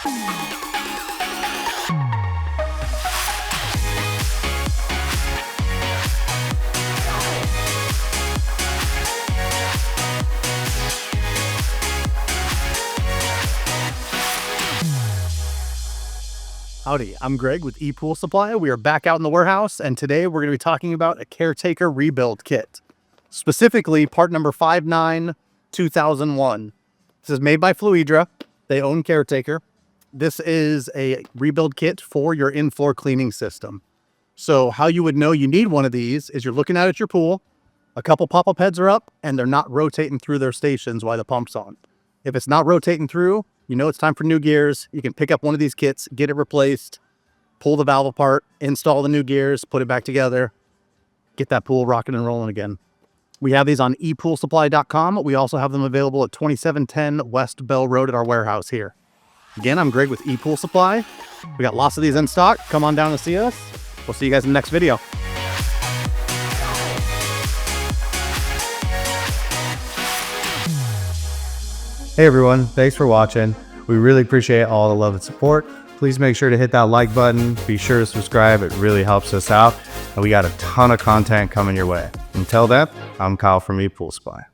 Howdy, I'm Greg with ePoolSupply. We are back out in the warehouse, and today we're going to be talking about a Caretaker rebuild kit. Specifically, part number 59-2001. This is made by Fluidra. They own Caretaker. This is a rebuild kit for your in-floor cleaning system. So how you would know you need one of these is you're looking out at your pool, a couple pop-up heads are up, and they're not rotating through their stations while the pump's on. If it's not rotating through, you know it's time for new gears. You can pick up one of these kits, get it replaced, pull the valve apart, install the new gears, put it back together, get that pool rocking and rolling again. We have these on ePoolSupply.com. We also have them available at 2710 West Bell Road at our warehouse here. Again, I'm Greg with ePoolSupply. We got lots of these in stock. Come on down and see us. We'll see you guys in the next video. Hey everyone, thanks for watching. We really appreciate all the love and support. Please make sure to hit that like button. Be sure to subscribe. It really helps us out. And we got a ton of content coming your way. Until then, I'm Kyle from ePoolSupply.